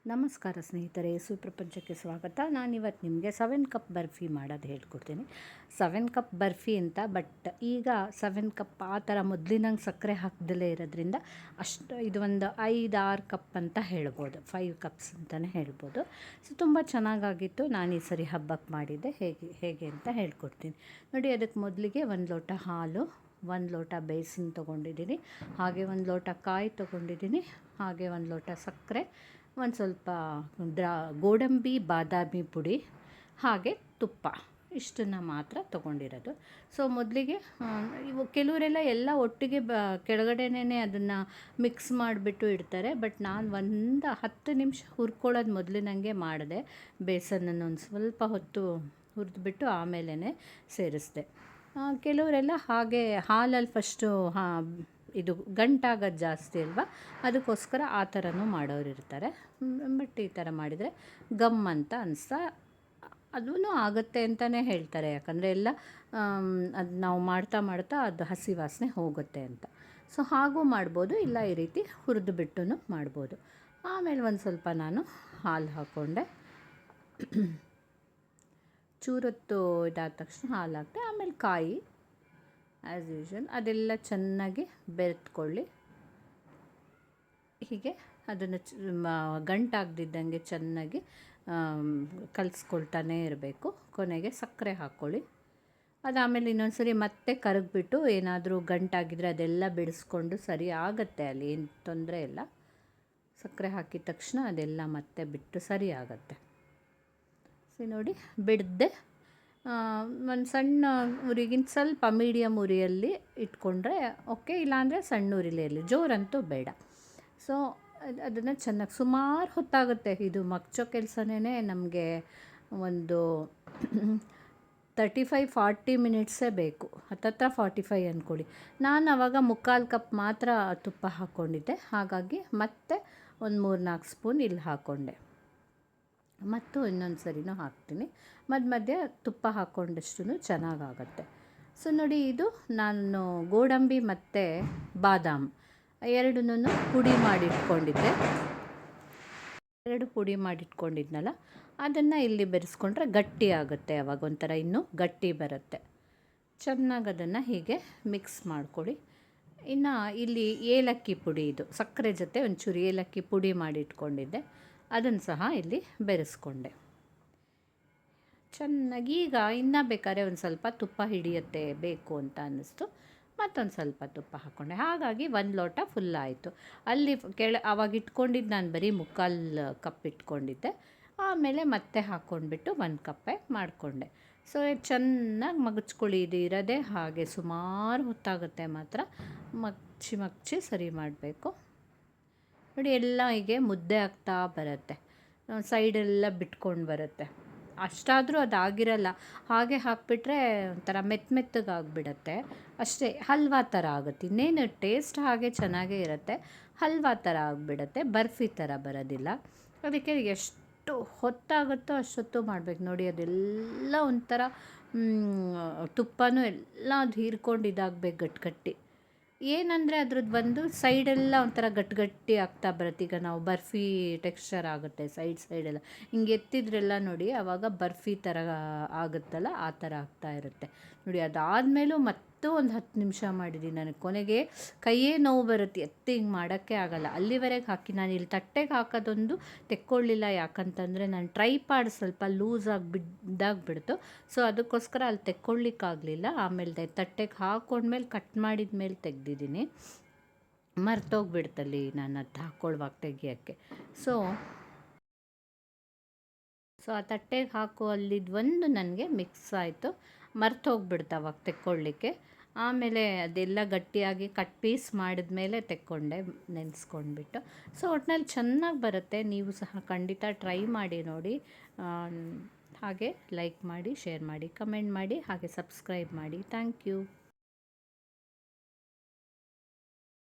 ನಮಸ್ಕಾರ ಸ್ನೇಹಿತರೆ, ಸುಪ್ರಪಂಚಕ್ಕೆ ಸ್ವಾಗತ. ನಾನಿವತ್ತು ನಿಮಗೆ 7 ಕಪ್ ಬರ್ಫಿ ಮಾಡೋದು ಹೇಳ್ಕೊಡ್ತೀನಿ. 7 ಕಪ್ ಬರ್ಫಿ ಅಂತ, ಬಟ್ ಈಗ 7 ಕಪ್ ಆ ಥರ ಮೊದಲಿನಂಗೆ ಸಕ್ಕರೆ ಹಾಕ್ದಲೇ ಇರೋದ್ರಿಂದ ಇದು ಒಂದು 5-6 ಕಪ್ ಅಂತ ಹೇಳ್ಬೋದು, 5 ಕಪ್ಸ್ ಅಂತಲೇ ಹೇಳ್ಬೋದು. ಸೊ ತುಂಬ ಚೆನ್ನಾಗಾಗಿತ್ತು. ನಾನು ಈ ಸರಿ ಹಬ್ಬಕ್ಕೆ ಮಾಡಿದ್ದೆ. ಹೇಗೆ ಅಂತ ಹೇಳ್ಕೊಡ್ತೀನಿ ನೋಡಿ. ಅದಕ್ಕೆ ಮೊದಲಿಗೆ 1 ಲೋಟ ಹಾಲು, 1 ಲೋಟ ಬೇಸನ್ ತೊಗೊಂಡಿದ್ದೀನಿ, ಹಾಗೆ 1 ಲೋಟ ಕಾಯಿ ತೊಗೊಂಡಿದ್ದೀನಿ, ಹಾಗೆ 1 ಲೋಟ ಸಕ್ಕರೆ, ಒಂದು ಸ್ವಲ್ಪ ಗೋಡಂಬಿ ಬಾದಾಮಿ ಪುಡಿ, ಹಾಗೆ ತುಪ್ಪ, ಇಷ್ಟನ್ನು ಮಾತ್ರ ತೊಗೊಂಡಿರೋದು. ಸೊ ಮೊದಲಿಗೆ ಇವು ಕೆಲವರೆಲ್ಲ ಒಟ್ಟಿಗೆ ಕೆಳಗಡೆನೇ ಅದನ್ನು ಮಿಕ್ಸ್ ಮಾಡಿಬಿಟ್ಟು ಇಡ್ತಾರೆ. ಬಟ್ ನಾನು ಒಂದು 10 ನಿಮಿಷ ಹುರ್ಕೊಳ್ಳೋದು ಮೊದಲಿನಂಗೆ ಮಾಡಿದೆ. ಬೇಸನನ್ನು ಒಂದು ಸ್ವಲ್ಪ ಹೊತ್ತು ಹುರಿದ್ಬಿಟ್ಟು ಆಮೇಲೆ ಸೇರಿಸಿದೆ. ಕೆಲವರೆಲ್ಲ ಹಾಗೆ ಹಾಲಲ್ಲಿ ಫಸ್ಟು ಇದು ಗಂಟಾಗೋದು ಜಾಸ್ತಿ ಅಲ್ವಾ, ಅದಕ್ಕೋಸ್ಕರ ಆ ಥರನೂ ಮಾಡೋರು ಇರ್ತಾರೆ. ಬಟ್ ಈ ಥರ ಮಾಡಿದರೆ ಗಮ್ ಅಂತ ಅನಿಸ್ತಾ ಅದೂ ಆಗುತ್ತೆ ಅಂತಲೇ ಹೇಳ್ತಾರೆ. ಯಾಕಂದರೆ ಎಲ್ಲ ಅದು ನಾವು ಮಾಡ್ತಾ ಅದು ಹಸಿ ವಾಸನೆ ಹೋಗುತ್ತೆ ಅಂತ. ಸೊ ಹಾಗೂ ಮಾಡ್ಬೋದು, ಇಲ್ಲ ಈ ರೀತಿ ಹುರಿದು ಬಿಟ್ಟು ಮಾಡ್ಬೋದು. ಆಮೇಲೆ ಒಂದು ಸ್ವಲ್ಪ ನಾನು ಹಾಲು ಹಾಕ್ಕೊಂಡೆ. ಚೂರೊತ್ತು ಇದಾದ ತಕ್ಷಣ ಹಾಲು ಹಾಕ್ತೆ. ಆಮೇಲೆ ಕಾಯಿ ಆ್ಯಸ್ ಯೂಶ್ವಲ್ ಅದೆಲ್ಲ ಚೆನ್ನಾಗಿ ಬೆರೆತ್ಕೊಳ್ಳಿ. ಹೀಗೆ ಅದನ್ನು ಗಂಟಾಗದಿದ್ದಂಗೆ ಚೆನ್ನಾಗಿ ಕಲಿಸ್ಕೊಳ್ತಾನೇ ಇರಬೇಕು. ಕೊನೆಗೆ ಸಕ್ಕರೆ ಹಾಕ್ಕೊಳ್ಳಿ. ಅದಾದಮೇಲೆ ಇನ್ನೊಂದು ಸರಿ ಮತ್ತೆ ಕರಗಿಬಿಟ್ಟು ಏನಾದರೂ ಗಂಟಾಗಿದ್ದರೆ ಅದೆಲ್ಲ ಬಿಡಿಸ್ಕೊಂಡು ಸರಿ ಆಗುತ್ತೆ, ಅಲ್ಲಿ ಏನು ತೊಂದರೆ ಇಲ್ಲ. ಸಕ್ಕರೆ ಹಾಕಿದ ತಕ್ಷಣ ಅದೆಲ್ಲ ಮತ್ತೆ ಬಿಟ್ಟು ಸರಿ ಆಗುತ್ತೆ. ಸರಿ ನೋಡಿ, ಬಿಡದೆ ಒಂದು ಸಣ್ಣ ಉರಿಗಿಂತ ಸ್ವಲ್ಪ ಮೀಡಿಯಮ್ ಉರಿಯಲ್ಲಿ ಇಟ್ಕೊಂಡ್ರೆ ಓಕೆ, ಇಲ್ಲಾಂದರೆ ಸಣ್ಣ ಉರಿಲೇ ಇರಲಿ, ಜೋರಂತೂ ಬೇಡ. ಸೊ ಅದನ್ನು ಚೆನ್ನಾಗಿ ಸುಮಾರು ಹೊತ್ತಾಗುತ್ತೆ. ಇದು ಮಗ್ಚೋ ಕೆಲಸನೇ ನಮಗೆ ಒಂದು 35-40 ಮಿನಿಟ್ಸೇ ಬೇಕು, ಹತ್ತತ್ರ 45 ಅಂದ್ಕೊಳ್ಳಿ. ನಾನು ಆವಾಗ 3/4 ಕಪ್ ಮಾತ್ರ ತುಪ್ಪ ಹಾಕ್ಕೊಂಡಿದ್ದೆ, ಹಾಗಾಗಿ ಮತ್ತೆ ಒಂದು 3-4 ಸ್ಪೂನ್ ಇಲ್ಲಿ ಹಾಕ್ಕೊಂಡೆ. ಮತ್ತು ಇನ್ನೊಂದು ಸರಿನೂ ಹಾಕ್ತೀನಿ. ಮಧ್ಯೆ ತುಪ್ಪ ಹಾಕ್ಕೊಂಡಷ್ಟು ಚೆನ್ನಾಗಾಗತ್ತೆ. ಸೊ ನೋಡಿ, ಇದು ನಾನು ಗೋಡಂಬಿ ಮತ್ತು ಬಾದಾಮ್ ಎರಡನ್ನೂ ಪುಡಿ ಮಾಡಿಟ್ಕೊಂಡಿದ್ದೆ. 2 ಪುಡಿ ಮಾಡಿಟ್ಕೊಂಡಿದ್ನಲ್ಲ, ಅದನ್ನು ಇಲ್ಲಿ ಬೆರೆಸ್ಕೊಂಡ್ರೆ ಗಟ್ಟಿ ಆಗುತ್ತೆ. ಆವಾಗ ಒಂಥರ ಇನ್ನೂ ಗಟ್ಟಿ ಬರುತ್ತೆ. ಚೆನ್ನಾಗಿ ಅದನ್ನು ಹೀಗೆ ಮಿಕ್ಸ್ ಮಾಡ್ಕೊಳ್ಳಿ. ಇನ್ನು ಇಲ್ಲಿ ಏಲಕ್ಕಿ ಪುಡಿ, ಇದು ಸಕ್ಕರೆ ಜೊತೆ ಒಂಚೂರು ಏಲಕ್ಕಿ ಪುಡಿ ಮಾಡಿಟ್ಕೊಂಡಿದ್ದೆ, ಅದನ್ನು ಸಹ ಇಲ್ಲಿ ಬೆರೆಸ್ಕೊಂಡೆ ಚೆನ್ನಾಗಿ. ಈಗ ಇನ್ನೂ ಬೇಕಾದ್ರೆ ಒಂದು ಸ್ವಲ್ಪ ತುಪ್ಪ ಹಿಡಿಯುತ್ತೆ ಬೇಕು ಅಂತ ಅನ್ನಿಸ್ತು, ಮತ್ತೊಂದು ಸ್ವಲ್ಪ ತುಪ್ಪ ಹಾಕ್ಕೊಂಡೆ. ಹಾಗಾಗಿ 1 ಲೋಟ ಫುಲ್ ಆಯಿತು. ಅಲ್ಲಿ ಆವಾಗ ಇಟ್ಕೊಂಡಿದ್ದು ನಾನು ಬರೀ 3/4 ಕಪ್ ಇಟ್ಕೊಂಡಿದ್ದೆ. ಆಮೇಲೆ ಮತ್ತೆ ಹಾಕ್ಕೊಂಡ್ಬಿಟ್ಟು 1 ಕಪ್ಪೇ ಮಾಡಿಕೊಂಡೆ. ಸೊ ಚೆನ್ನಾಗಿ ಮಗಚ್ಕೊಳ್ಳಿ. ಇದು ಇರೋದೇ ಹಾಗೆ ಸುಮಾರು ಹೊತ್ತಾಗುತ್ತೆ, ಮಾತ್ರ ಮಗ್ಚಿ ಸರಿ ಮಾಡಬೇಕು. ನೋಡಿ, ಎಲ್ಲ ಹೀಗೆ ಮುದ್ದೆ ಆಗ್ತಾ ಬರುತ್ತೆ, ಸೈಡೆಲ್ಲ ಬಿಟ್ಕೊಂಡು ಬರುತ್ತೆ. ಅಷ್ಟಾದರೂ ಅದಾಗಿರಲ್ಲ, ಹಾಗೆ ಹಾಕಿಬಿಟ್ರೆ ಒಂಥರ ಮೆತ್ತಗಾಗಿಬಿಡತ್ತೆ ಅಷ್ಟೇ. ಹಲ್ವಾ ಥರ ಆಗುತ್ತೆ, ಇನ್ನೇನು ಟೇಸ್ಟ್ ಹಾಗೆ ಚೆನ್ನಾಗೇ ಇರುತ್ತೆ. ಹಲ್ವಾ ಥರ ಆಗಿಬಿಡತ್ತೆ, ಬರ್ಫಿ ಥರ ಬರೋದಿಲ್ಲ. ಅದಕ್ಕೆ ಎಷ್ಟು ಹೊತ್ತಾಗುತ್ತೋ ಅಷ್ಟೊತ್ತು ಮಾಡಬೇಕು. ನೋಡಿ, ಅದೆಲ್ಲ ಒಂಥರ ತುಪ್ಪನೂ ಎಲ್ಲ ಅದು ಹೀರ್ಕೊಂಡು ಇದಾಗಬೇಕು ಗಟ್ಟಿ. ಏನಂದರೆ ಅದ್ರದ್ದು ಒಂದು ಸೈಡೆಲ್ಲ ಒಂಥರ ಗಟ್ಟಿ ಆಗ್ತಾ ಬರುತ್ತೆ. ಈಗ ನಾವು ಬರ್ಫಿ ಟೆಕ್ಸ್ಚರ್ ಆಗುತ್ತೆ ಸೈಡೆಲ್ಲ ಹಿಂಗೆ ಎತ್ತಿದ್ರೆಲ್ಲ ನೋಡಿ, ಆವಾಗ ಬರ್ಫಿ ಥರ ಆಗುತ್ತಲ್ಲ, ಆ ಥರ ಆಗ್ತಾ ಇರುತ್ತೆ. ನೋಡಿ, ಅದಾದಮೇಲೂ ಮತ್ತೂ ಒಂದು 10 ನಿಮಿಷ ಮಾಡಿದ್ದೀನಿ. ನನಗೆ ಕೊನೆಗೆ ಕೈಯೇ ನೋವು ಬರುತ್ತೆ, ಎತ್ತಿ ಹಿಂಗೆ ಮಾಡೋಕ್ಕೆ ಆಗಲ್ಲ. ಅಲ್ಲಿವರೆಗೆ ಹಾಕಿ ನಾನು ಇಲ್ಲಿ ತಟ್ಟೆಗೆ ಹಾಕೋದೊಂದು ತೆಕ್ಕೊಳ್ಳಿಲ್ಲ, ಯಾಕಂತಂದರೆ ನಾನು ಟ್ರೈಪಾಡ್ ಸ್ವಲ್ಪ ಲೂಸಾಗಿ ಬಿದ್ದಾಗ್ಬಿಡ್ತು. ಸೊ ಅದಕ್ಕೋಸ್ಕರ ಅಲ್ಲಿ ತೆಕ್ಕೊಳ್ಳಿಕ್ಕಾಗಲಿಲ್ಲ. ಆಮೇಲೆ ತಟ್ಟೆಗೆ ಹಾಕ್ಕೊಂಡ್ಮೇಲೆ ಕಟ್ ಮಾಡಿದ ಮೇಲೆ ತೆಗ್ದಿದ್ದೀನಿ, ಮರ್ತೋಗ್ಬಿಡ್ತಲ್ಲಿ ನಾನು ಅದು ಹಾಕ್ಕೊಳ್ಳುವಾಗ ತೆಗಿಯೋಕ್ಕೆ. ಸೊ ಆ ತಟ್ಟೆಗೆ ಹಾಕೋ ಅಲ್ಲಿದ್ದು ನನಗೆ ಮಿಕ್ಸ್ ಆಯಿತು, ಮರ್ತೋಗ್ಬಿಡ್ತು ಅವಾಗ ತೆಕ್ಕೊಳ್ಳಿಕ್ಕೆ. ಆಮೇಲೆ ಅದೆಲ್ಲ ಗಟ್ಟಿಯಾಗಿ ಕಟ್ ಪೀಸ್ ಮಾಡಿದ ಮೇಲೆ ತೆಕ್ಕೊಂಡೆ, ನೆನೆಸ್ಕೊಂಡ್ಬಿಟ್ಟು. ಸೊ ಒಟ್ಟಿನಲ್ಲಿ ಚೆನ್ನಾಗಿ ಬರುತ್ತೆ. ನೀವು ಸಹ ಖಂಡಿತ ಟ್ರೈ ಮಾಡಿ ನೋಡಿ. ಹಾಗೆ ಲೈಕ್ ಮಾಡಿ, ಶೇರ್ ಮಾಡಿ, ಕಮೆಂಟ್ ಮಾಡಿ, ಹಾಗೆ ಸಬ್ಸ್ಕ್ರೈಬ್ ಮಾಡಿ. Thank you.